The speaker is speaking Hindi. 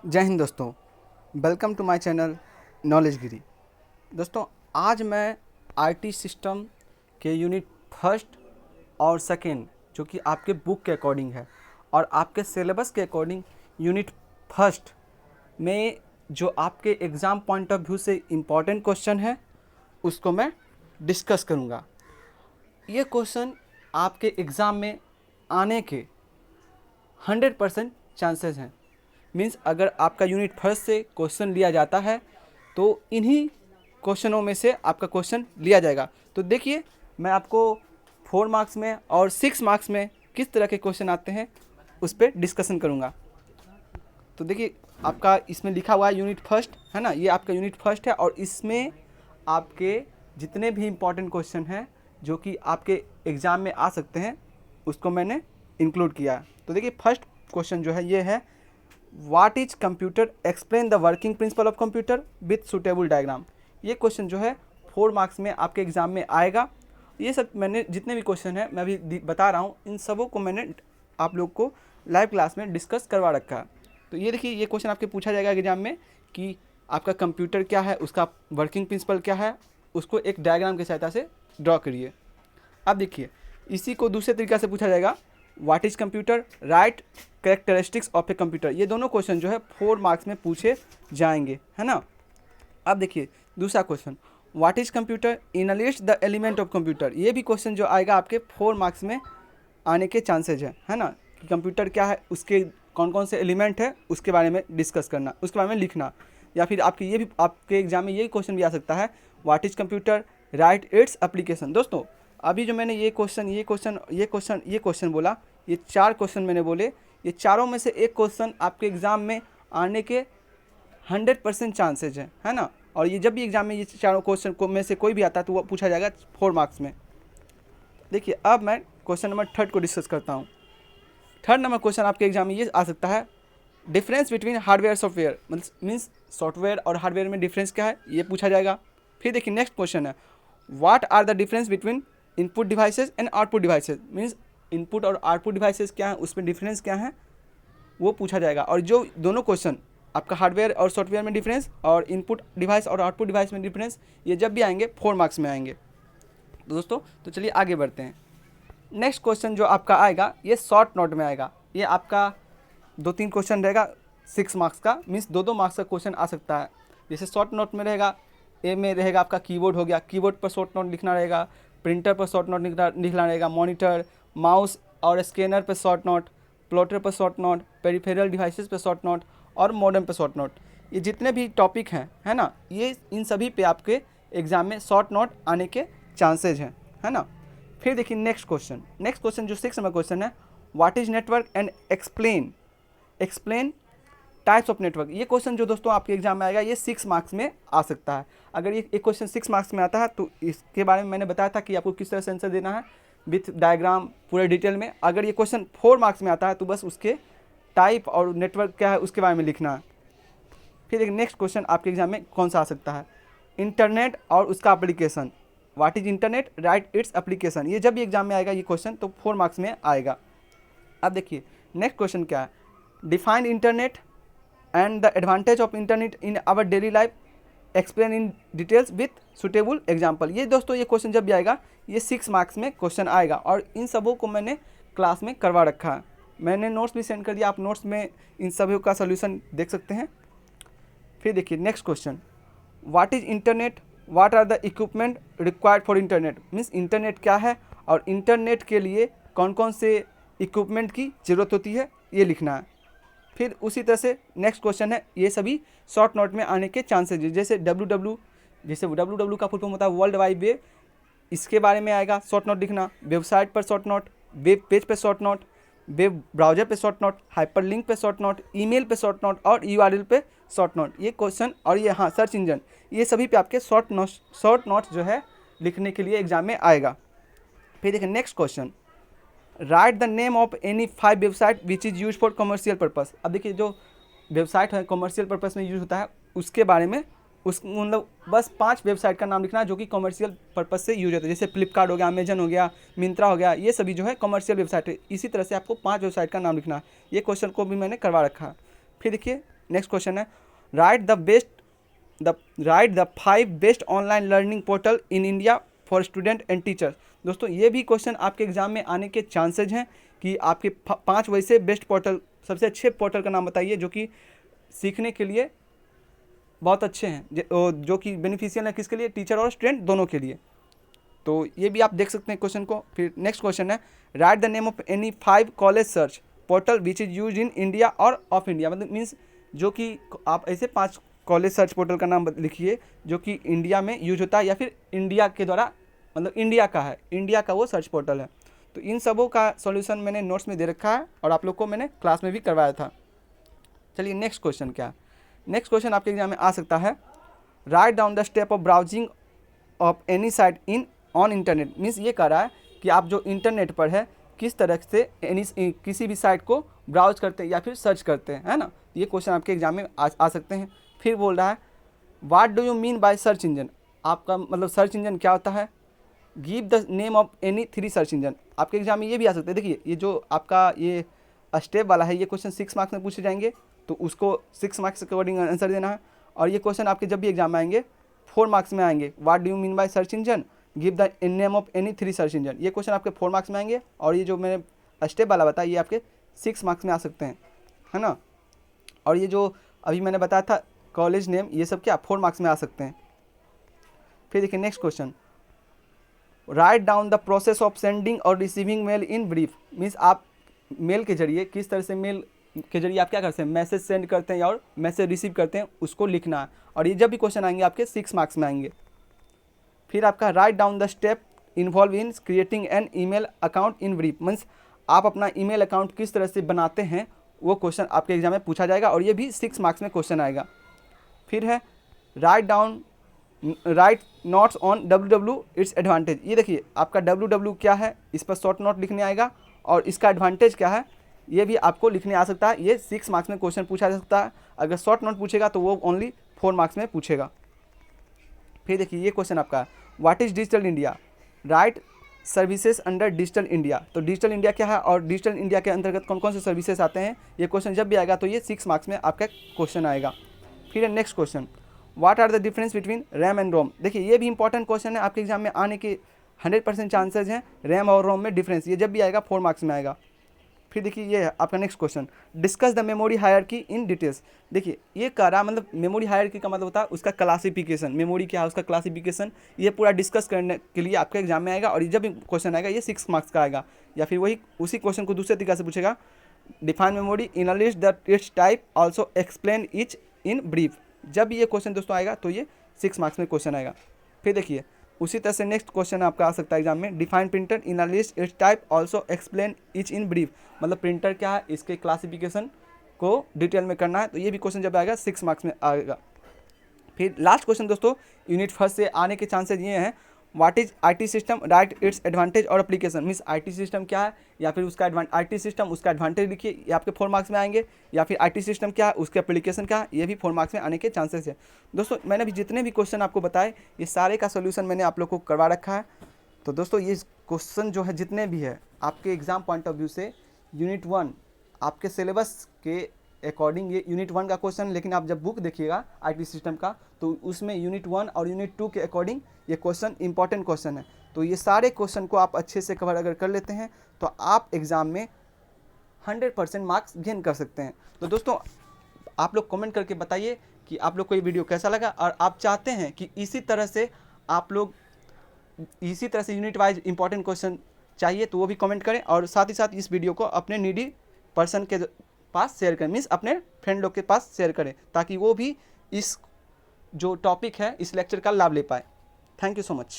जय हिंद दोस्तों। वेलकम टू माय चैनल नॉलेजगिरी। दोस्तों, आज मैं आईटी सिस्टम के यूनिट फर्स्ट और सेकेंड जो कि आपके बुक के अकॉर्डिंग है और आपके सिलेबस के अकॉर्डिंग यूनिट फर्स्ट में जो आपके एग्ज़ाम पॉइंट ऑफ व्यू से इम्पॉर्टेंट क्वेश्चन है उसको मैं डिस्कस करूँगा। ये क्वेश्चन आपके एग्ज़ाम में आने के 100% चांसेस हैं। मीन्स अगर आपका यूनिट फर्स्ट से क्वेश्चन लिया जाता है तो इन्हीं क्वेश्चनों में से आपका क्वेश्चन लिया जाएगा। तो देखिए, मैं आपको 4 मार्क्स में और 6 मार्क्स में किस तरह के क्वेश्चन आते हैं उस पर डिस्कशन करूँगा। तो देखिए, आपका इसमें लिखा हुआ है यूनिट फर्स्ट, है ना। ये आपका यूनिट फर्स्ट है और इसमें आपके जितने भी इम्पॉर्टेंट क्वेश्चन हैं जो कि आपके एग्ज़ाम में आ सकते हैं उसको मैंने इंक्लूड किया है। तो देखिए, फर्स्ट क्वेश्चन जो है ये है, what is computer, explain the working principle of computer with suitable diagram. ये क्वेश्चन जो है 4 मार्क्स में आपके एग्ज़ाम में आएगा। ये सब मैंने जितने भी क्वेश्चन हैं मैं अभी बता रहा हूँ, इन सबों को मैंने आप लोग को लाइव क्लास में डिस्कस करवा रखा है। तो ये देखिए, ये क्वेश्चन आपके पूछा जाएगा एग्जाम में कि आपका कंप्यूटर क्या है, उसका वर्किंग प्रिंसिपल क्या है, उसको एक डायग्राम की सहायता से ड्रॉ करिए। अब देखिए, इसी को दूसरे तरीक़ा से पूछा जाएगा, what is computer, right characteristics of a computer. ये दोनों क्वेश्चन जो है 4 मार्क्स में पूछे जाएंगे, है ना। अब देखिए दूसरा question, what is computer, enlist the element of computer. ये भी क्वेश्चन जो आएगा आपके 4 मार्क्स में आने के चांसेज है ना, कि कंप्यूटर क्या है, उसके कौन कौन से एलिमेंट है उसके बारे में डिस्कस करना, उसके बारे में लिखना। या फिर आपके ये भी आपके एग्जाम में यही क्वेश्चन भी आ सकता है, what is computer, right its application. दोस्तों, अभी जो मैंने ये क्वेश्चन बोला, ये 4 क्वेश्चन मैंने बोले, ये चारों में से एक क्वेश्चन आपके एग्ज़ाम में आने के 100% चांसेज है ना। और ये जब भी एग्ज़ाम में ये चारों क्वेश्चन को में से कोई भी आता है तो वो पूछा जाएगा 4 मार्क्स में। देखिए, अब मैं क्वेश्चन नंबर 3 को डिस्कस करता हूँ। 3rd नंबर क्वेश्चन आपके एग्जाम में ये आ सकता है, difference between hardware software, means software और हार्डवेयर में डिफरेंस क्या है, ये पूछा जाएगा। फिर देखिए नेक्स्ट क्वेश्चन है, what are the difference between input devices and output devices. Means input और आउटपुट डिवाइसेस क्या है, उसमें डिफरेंस क्या है, वो पूछा जाएगा। और जो दोनों क्वेश्चन आपका हार्डवेयर और सॉफ्टवेयर में डिफरेंस और इनपुट डिवाइस और आउटपुट डिवाइस में डिफरेंस, ये जब भी आएंगे 4 मार्क्स में आएंगे। तो दोस्तों, तो चलिए आगे बढ़ते हैं। नेक्स्ट क्वेश्चन जो आपका आएगा ये शॉर्ट नोट में आएगा। ये आपका 2-3 क्वेश्चन रहेगा 6 मार्क्स का, मीन्स 2-2 मार्क्स का क्वेश्चन आ सकता है। जैसे शॉर्ट नोट में रहेगा, ए में रहेगा आपका कीबोर्ड हो गया, कीबोर्ड पर शॉर्ट नोट लिखना रहेगा, प्रिंटर पर शॉर्ट नोट लिखना रहेगा, मॉनिटर, माउस और स्कैनर पर शॉर्ट नोट, प्लॉटर पर शॉर्ट नोट, पेरिफेरल डिवाइसेस पर शॉर्ट नोट और मॉडेम पर शॉर्ट नोट। ये जितने भी टॉपिक हैं, है ना, ये इन सभी पे आपके एग्जाम में शॉर्ट नोट आने के चांसेज हैं, है ना। फिर देखिए नेक्स्ट क्वेश्चन जो 6 नंबर क्वेश्चन है, what is network and explain types of network. ये क्वेश्चन जो दोस्तों आपके एग्जाम में आएगा ये 6 मार्क्स में आ सकता है। अगर ये एक क्वेश्चन 6 मार्क्स में आता है तो इसके बारे में मैंने बताया था कि आपको किस तरह से आंसर देना है विथ डायग्राम पूरे डिटेल में। अगर ये क्वेश्चन 4 मार्क्स में आता है तो बस उसके टाइप और नेटवर्क क्या है उसके बारे में लिखना है। फिर एक नेक्स्ट क्वेश्चन आपके एग्जाम में कौन सा आ सकता है, इंटरनेट और उसका application, what is internet, right its application. ये जब भी एग्जाम में आएगा ये क्वेश्चन तो 4 मार्क्स में आएगा। अब देखिए नेक्स्ट क्वेश्चन क्या है, define internet and the advantage of internet in our daily life, explain in details with suitable example. ये दोस्तों ये क्वेश्चन जब भी आएगा ये 6 मार्क्स में क्वेश्चन आएगा और इन सबों को मैंने क्लास में करवा रखा है। मैंने नोट्स भी सेंड कर दिया, आप नोट्स में इन सभी का सोल्यूशन देख सकते हैं। फिर देखिए next question, what is internet, what are the equipment required for internet. Means internet क्या है और इंटरनेट के लिए कौन कौन से इक्विपमेंट की ज़रूरत होती है, ये लिखना है। फिर उसी तरह से नेक्स्ट क्वेश्चन है, ये सभी शॉर्ट नोट में आने के चांसेज है। जैसे डब्ल्यू का फुल फॉर्म होता है वर्ल्ड वाइड वेब, इसके बारे में आएगा शॉर्ट नोट लिखना। वेबसाइट पर शॉर्ट नोट, वेब पेज पे शॉर्ट नोट, वेब ब्राउजर पे शॉर्ट नोट, हाइपरलिंक पे शॉर्ट नोट, ईमेल पे शॉर्ट नोट और यूआरएल पे शॉर्ट नोट। ये क्वेश्चन और ये हाँ सर्च इंजन, ये सभी पे आपके शॉर्ट नोट्स जो है लिखने के लिए एग्जाम में आएगा। फिर देखिए next question, right the name of any 5 website which is use for commercial purpose. अब देखिए जो वेबसाइट है कमर्शियल पर्पस में यूज होता है उसके बारे में उस मतलब बस 5 वेबसाइट का नाम लिखना है जो कि कमर्शियल पर्पस से यूज होता है। जैसे फ्लिपकार्ट हो गया, अमेजन हो गया, मिंत्रा हो गया, ये सभी जो है कमर्शियल वेबसाइट है। इसी तरह से आपको 5 वेबसाइट का नाम लिखना है। ये क्वेश्चन को भी मैंने करवा रखा है। फिर देखिए नेक्स्ट क्वेश्चन है, right the 5 best online learning portal in India for student and teacher. दोस्तों ये भी क्वेश्चन आपके एग्जाम में आने के चांसेज हैं कि आपके 5 वैसे बेस्ट पोर्टल, सबसे अच्छे पोर्टल का नाम बताइए जो कि सीखने के लिए बहुत अच्छे हैं, जो कि बेनिफिशियल है किसके लिए, टीचर और स्टूडेंट दोनों के लिए। तो ये भी आप देख सकते हैं क्वेश्चन को। फिर नेक्स्ट क्वेश्चन है, right the name of any 5 college search portal which is use in India और ऑफ इंडिया। मतलब मीन्स जो कि आप ऐसे 5 कॉलेज सर्च पोर्टल का नाम लिखिए जो कि इंडिया में यूज होता है या फिर इंडिया के द्वारा, मतलब इंडिया का है, इंडिया का वो सर्च पोर्टल है। तो इन सबों का सॉल्यूशन मैंने नोट्स में दे रखा है और आप लोग को मैंने क्लास में भी करवाया था। चलिए नेक्स्ट क्वेश्चन क्या है। नेक्स्ट क्वेश्चन आपके एग्जाम में आ सकता है, right down the step of browsing of any site in on internet. Means ये कह रहा है कि आप जो इंटरनेट पर है किस तरह से किसी भी साइट को ब्राउज करते हैं या फिर सर्च करते हैं, है ना। ये क्वेश्चन आपके एग्जाम में आ सकते हैं। फिर बोल रहा है, what do you mean by search engine. आपका मतलब सर्च इंजन क्या होता है, give the name of any 3 search engine. आपके एग्जाम में ये भी आ सकते हैं। देखिए ये जो आपका ये स्टेप वाला है, ये क्वेश्चन 6 मार्क्स में पूछे जाएंगे, तो उसको 6 मार्क्स के अकॉर्डिंग आंसर देना है। और ये क्वेश्चन आपके जब भी एग्जाम में आएंगे 4 मार्क्स में आएंगे, what do you mean by search engine, give the name of any 3 search engine. ये क्वेश्चन आपके 4 मार्क्स में आएंगे और ये जो मैंने स्टेप वाला बताया ये आपके 6 मार्क्स में आ सकते हैं, है ना। और ये जो अभी मैंने बताया था कॉलेज नेम, ये सब क्या 4 मार्क्स में आ सकते हैं। फिर देखिए next question, write down the process of sending और receiving mail in brief. Means आप मेल के जरिए किस तरह से, मेल के जरिए आप क्या करते हैं, मैसेज सेंड करते हैं और मैसेज रिसीव करते हैं, उसको लिखना है। और ये जब भी क्वेश्चन आएंगे आपके 6 मार्क्स में आएंगे। फिर आपका right down the step involve in creating an email account in brief. Means आप अपना ईमेल अकाउंट किस तरह से बनाते हैं, वो क्वेश्चन आपके एग्जाम में पूछा जाएगा और ये भी 6 मार्क्स में क्वेश्चन आएगा। फिर है right notes on WW it's advantage. ये देखिए आपका WW क्या है, इस पर शॉर्ट नोट लिखने आएगा और इसका एडवांटेज क्या है ये भी आपको लिखने आ सकता है। ये 6 मार्क्स में क्वेश्चन पूछा जा सकता है। अगर शॉर्ट नोट पूछेगा तो वो ओनली 4 मार्क्स में पूछेगा। फिर देखिए ये क्वेश्चन आपका, what is digital India, right services under digital India. तो डिजिटल इंडिया क्या है और डिजिटल इंडिया के अंतर्गत कौन कौन से सर्विसेज आते हैं, ये क्वेश्चन जब भी आएगा तो ये 6 मार्क्स में आपका क्वेश्चन आएगा। फिर next question, what are the difference between RAM and ROM. देखिए ये भी इंपॉर्टेंट क्वेश्चन है, आपके एग्जाम में आने के 100% चांसेज हैं। रैम और रोम में डिफरेंस, ये जब भी आएगा 4 मार्क्स में आएगा। फिर देखिए ये है आपका next question, discuss the memory hierarchy in details. देखिए ये कह रहा मतलब मेमोरी हायरार्की का मतलब होता है उसका क्लासिफिकेशन, मेमोरी क्या है उसका क्लासिफिकेशन, ये पूरा डिस्कस करने के लिए आपके एग्जाम में आएगा। और जब भी क्वेश्चन आएगा ये 6 मार्क्स का आएगा। या फिर वही उसी क्वेश्चन को दूसरे तरीके से पूछेगा, define memory in a list that it's type also explain etch in brief. जब ये क्वेश्चन दोस्तों आएगा तो ये 6 मार्क्स में क्वेश्चन आएगा। फिर देखिए उसी तरह से नेक्स्ट क्वेश्चन आपका आ सकता है एग्जाम में, define printer in a list it's type also explain etch in brief. मतलब प्रिंटर क्या है, इसके क्लासिफिकेशन को डिटेल में करना है। तो ये भी क्वेश्चन जब आएगा 6 मार्क्स में आएगा। फिर लास्ट क्वेश्चन दोस्तों यूनिट 1 से आने के चांसेज ये हैं, what is IT system, right it's advantage और एप्लीकेशन। मीन्स IT सिस्टम क्या है या फिर उसका IT सिस्टम उसका एडवांटेज लिखिए, ये आपके 4 मार्क्स में आएंगे। या फिर IT सिस्टम क्या है उसके एप्लीकेशन क्या है, ये भी 4 मार्क्स में आने के चांसेस है। दोस्तों मैंने भी जितने भी क्वेश्चन आपको बताए ये सारे का सोल्यूशन मैंने आप लोग को करवा रखा है। तो दोस्तों ये क्वेश्चन जो है जितने भी है आपके एग्जाम पॉइंट ऑफ व्यू से यूनिट 1 आपके सिलेबस के अकॉर्डिंग ये यूनिट 1 का क्वेश्चन, लेकिन आप जब बुक देखिएगा IT सिस्टम का तो उसमें यूनिट 1 और यूनिट 2 के अकॉर्डिंग ये क्वेश्चन इंपॉर्टेंट क्वेश्चन है। तो ये सारे क्वेश्चन को आप अच्छे से कवर अगर कर लेते हैं तो आप एग्ज़ाम में 100% मार्क्स गेन कर सकते हैं। तो दोस्तों आप लोग कमेंट करके बताइए कि आप लोग को ये वीडियो कैसा लगा और आप चाहते हैं कि इसी तरह से आप लोग इसी तरह से यूनिट वाइज इंपॉर्टेंट क्वेश्चन चाहिए तो वो भी कमेंट करें। और साथ ही साथ इस वीडियो को अपने नीडी पर्सन के पास शेयर करें, मीन्स अपने फ्रेंड लोग के पास शेयर करें ताकि वो भी इस जो टॉपिक है इस लेक्चर का लाभ ले पाए। Thank you so much.